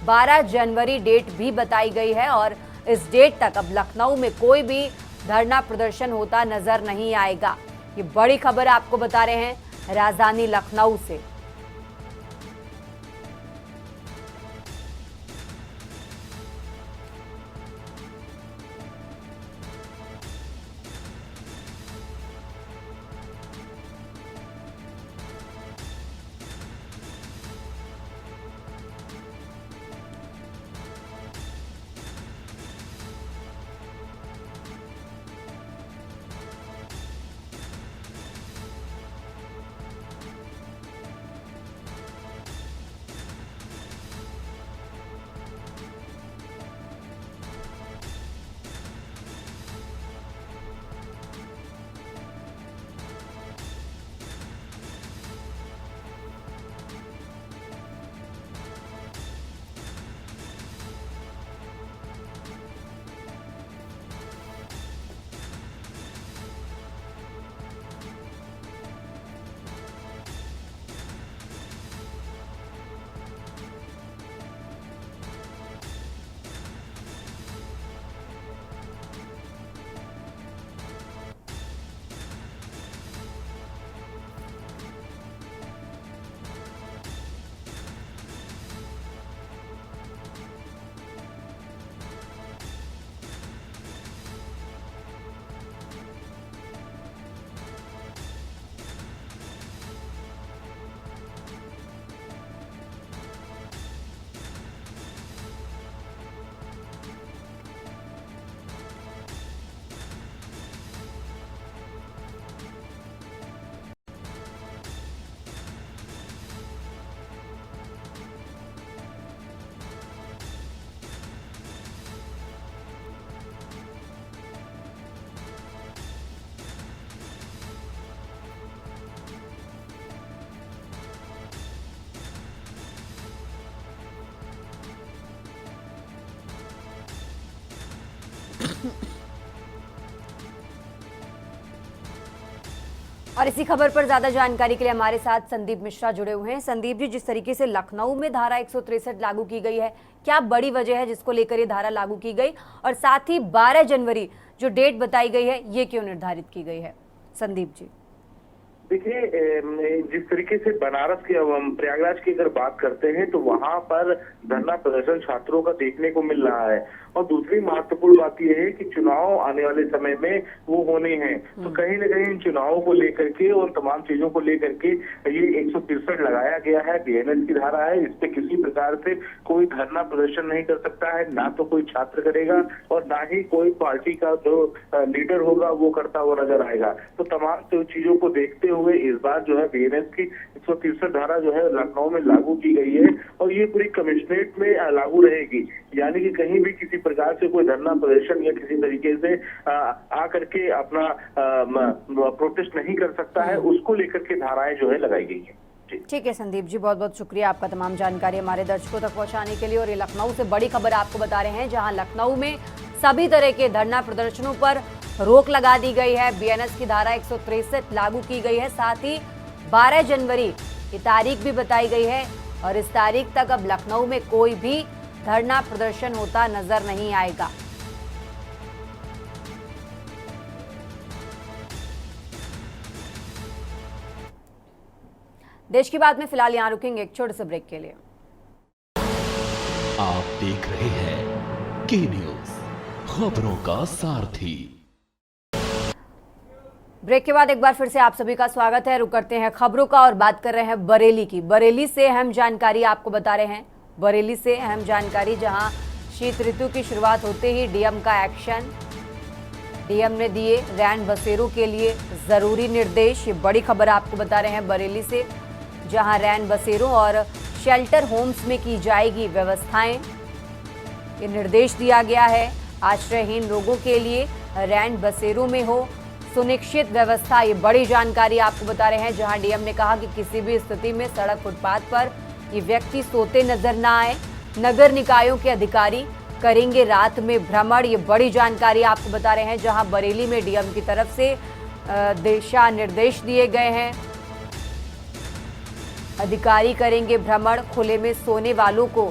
12 जनवरी डेट भी बताई गई है और इस डेट तक अब लखनऊ में कोई भी धरना प्रदर्शन होता नजर नहीं आएगा। ये बड़ी खबर आपको बता रहे हैं राजधानी लखनऊ से। और इसी खबर पर ज्यादा जानकारी के लिए हमारे साथ संदीप मिश्रा जुड़े हुए हैं। संदीप जी, जिस तरीके से लखनऊ में धारा 163 लागू की गई है, क्या बड़ी वजह है जिसको लेकर ये धारा लागू की गई, और साथ ही 12 जनवरी जो डेट बताई गई है ये क्यों निर्धारित की गई है? संदीप जी देखिए, जिस तरीके से बनारस के प्रयागराज की अगर बात करते हैं तो वहां पर धरना प्रदर्शन छात्रों का देखने को मिल रहा है, और दूसरी महत्वपूर्ण बात यह है कि चुनाव आने वाले समय में वो होने हैं, तो कहीं न कहीं इन चुनावों को लेकर के और तमाम चीजों को लेकर के ये 163 लगाया गया है। बीएनएस की धारा है, इस पे किसी प्रकार से कोई धरना प्रदर्शन नहीं कर सकता है, ना तो कोई छात्र करेगा और ना ही कोई पार्टी का जो लीडर होगा वो करता हुआ नजर आएगा। तो तमाम चीजों को देखते हुए इस बार जो है बीएनएस की 163 धारा जो है लखनऊ में लागू की गई है, और ये पूरी कमिश्नरेट में लागू रहेगी, यानी कि कहीं भी किसी प्रकार से कोई धरना प्रदर्शन या किसी तरीके से आकर के अपना प्रोटेस्ट नहीं कर सकता है, उसको लेकर के धाराएं जो है लगाई गई है। ठीक है संदीप जी, बहुत बहुत शुक्रिया आपका तमाम जानकारी हमारे दर्शकों तक पहुंचाने के लिए। और ये लखनऊ से बड़ी खबर आपको बता रहे हैं, जहां लखनऊ में सभी तरह के धरना प्रदर्शनों पर रोक लगा दी गई है। बीएनएस की धारा 163 लागू की गई है, साथ ही 12 जनवरी की तारीख भी बताई गई है, और इस तारीख तक अब लखनऊ में कोई भी धरना प्रदर्शन होता नजर नहीं आएगा। देश की बात में फिलहाल यहां रुकेंगे एक छोटे से ब्रेक के लिए। आप देख रहे हैं के न्यूज, खबरों का सारथी। ब्रेक के बाद एक बार फिर से आप सभी का स्वागत है। रुक करते हैं खबरों का और बात कर रहे हैं बरेली की। बरेली से अहम जानकारी आपको बता रहे हैं। बरेली से अहम जानकारी, जहां शीत ऋतु की शुरुआत होते ही डीएम का एक्शन। डीएम ने दिए रैन बसेरों के लिए जरूरी निर्देश। ये बड़ी खबर आपको बता रहे हैं बरेली से, जहां रैन बसेरों और शेल्टर होम्स में की जाएगी व्यवस्थाएं। ये निर्देश दिया गया है आश्रयहीन लोगों के लिए रैन बसेरों में हो सुनिश्चित व्यवस्था। ये बड़ी जानकारी आपको बता रहे हैं, जहां डीएम ने कहा कि किसी भी स्थिति में सड़क फुटपाथ पर ये व्यक्ति सोते नजर ना आए। नगर निकायों के अधिकारी करेंगे रात में भ्रमण। ये बड़ी जानकारी आपको बता रहे हैं, जहां बरेली में डीएम की तरफ से दिशा निर्देश दिए गए हैं। अधिकारी करेंगे भ्रमण, खुले में सोने वालों को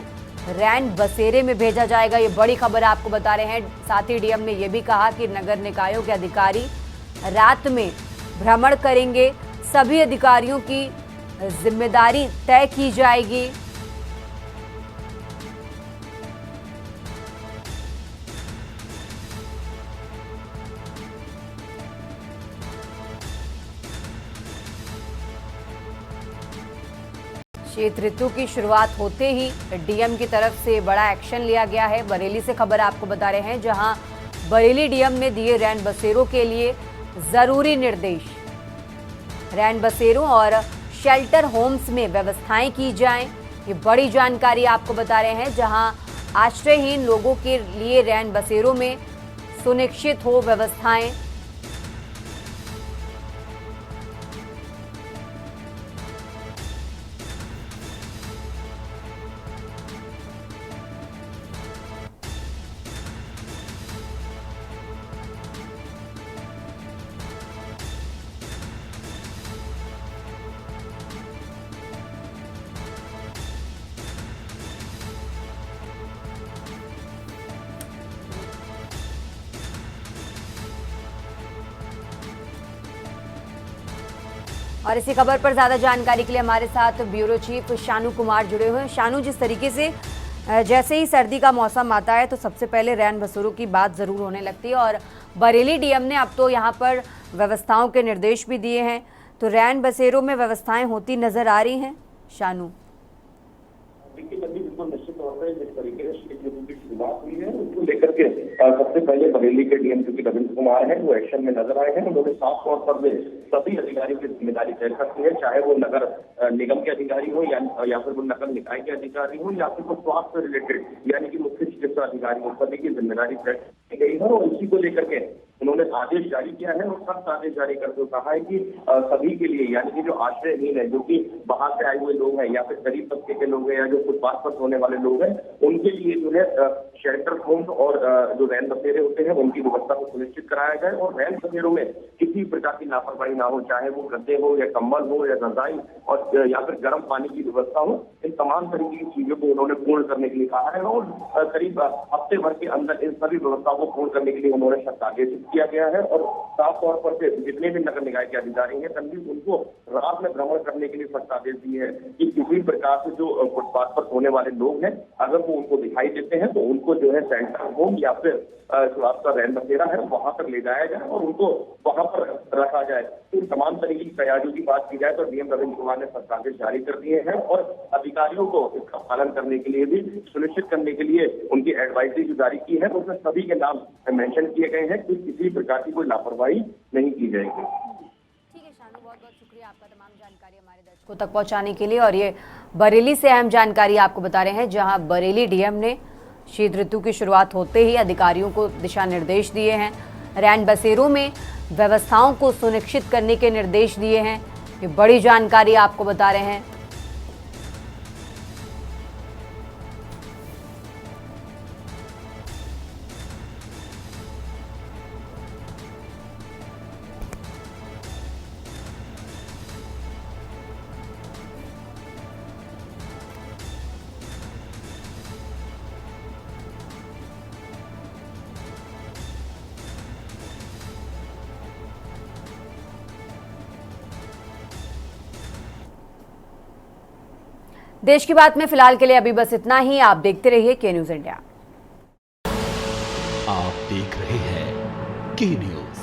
रैन बसेरे में भेजा जाएगा। ये बड़ी खबर आपको बता रहे हैं। साथ ही डीएम ने यह भी कहा कि नगर निकायों के अधिकारी रात में भ्रमण करेंगे। सभी अधिकारियों की जिम्मेदारी तय की जाएगी। शीत ऋतु की शुरुआत होते ही डीएम की तरफ से बड़ा एक्शन लिया गया है। बरेली से खबर आपको बता रहे हैं, जहां बरेली डीएम ने दिए रैन बसेरों के लिए जरूरी निर्देश। रैन बसेरों और शेल्टर होम्स में व्यवस्थाएं की जाएं। ये बड़ी जानकारी आपको बता रहे हैं, जहां आश्रयहीन लोगों के लिए रैन बसेरों में सुनिश्चित हो व्यवस्थाएं। और इसी खबर पर ज्यादा जानकारी के लिए हमारे साथ ब्यूरो चीफ शानू कुमार जुड़े हुए हैं। शानू, जिस तरीके से जैसे ही सर्दी का मौसम आता है तो सबसे पहले रैन बसेरों की बात जरूर होने लगती है, और बरेली डीएम ने अब तो यहाँ पर व्यवस्थाओं के निर्देश भी दिए हैं, तो रैन बसेरों में व्यवस्थाएं होती नजर आ रही हैं। शानू, बिल्कुल निश्चित तौर पर जिस तरीके से शीत ऋतु की शुरुआत हुई है उसको लेकर के सबसे पहले बरेली के डीएम जो कि रविंद्र कुमार हैं वो एक्शन में नजर आए हैं। उन्होंने साफ तौर पर सभी अधिकारियों की जिम्मेदारी तय करती है, चाहे वो नगर निगम के अधिकारी हो या फिर वो नगर निकाय के अधिकारी हो या फिर वो स्वास्थ्य रिलेटेड यानी कि मुख्य चिकित्सा अधिकारी हो, सभी की जिम्मेदारी तय की गई है। और इसी को लेकर के उन्होंने आदेश जारी किया है और सख्त आदेश जारी करते हुए कहा है कि सभी के लिए यानी कि जो आश्रयहीन है, जो कि बाहर से आए हुए लोग हैं या फिर गरीब तबके के लोग हैं या जो फुटपाथ पर सोने वाले लोग हैं, उनके लिए जो है शेल्टर होम और जो रैन बसेरे होते हैं उनकी व्यवस्था को सुनिश्चित कराया जाए। और रैन बसेरों में किसी प्रकार की लापरवाही ना हो, चाहे वो गद्दे हो या कंबल हो या रजाई और या फिर गर्म पानी की व्यवस्था हो, इन तमाम तरीके की चीजों को उन्होंने पूर्ण करने के लिए कहा है। और करीब हफ्ते भर के अंदर इन सभी व्यवस्थाओं को पूर्ण करने के लिए उन्होंने सख्त आदेश किया गया है। और साफ तौर पर से जितने भी नगर निकाय के अधिकारी हैं तभी उनको रात में भ्रमण करने के लिए सख्त आदेश दिए हैं कि किसी प्रकार से जो फुटपाथ पर सोने वाले लोग हैं अगर वो उनको दिखाई देते हैं तो उनको जो है सेंटर होम या फिर जो आपका रैन बसेरा है वहां पर ले जाया जाए और उनको वहां पर रखा जाए। तो इन तमाम तरीके की तैयारियों की बात की जाए तो डीएम रविंद्र कुमार ने सख्त आदेश जारी कर दिए हैं और अधिकारियों को इसका पालन करने के लिए भी सुनिश्चित करने के लिए उनकी एडवाइजरी जो जारी की है उसमें सभी के नाम मेंशन किए गए हैं कि किसी प्रकार की कोई लापरवाही नहीं की जाएगी। ठीक है शानू, बहुत बहुत शुक्रिया आपका तमाम जानकारी हमारे दर्शकों तक पहुंचाने के लिए। और ये बरेली से अहम जानकारी आपको बता रहे हैं, जहां बरेली डीएम ने शीत ऋतु की शुरुआत होते ही अधिकारियों को दिशा निर्देश दिए हैं। रैन बसेरों में व्यवस्थाओं को सुनिश्चित करने के निर्देश दिए हैं। ये बड़ी जानकारी आपको बता रहे हैं। देश की बात में फिलहाल के लिए अभी बस इतना ही। आप देखते रहिए के न्यूज इंडिया। आप देख रहे हैं के न्यूज।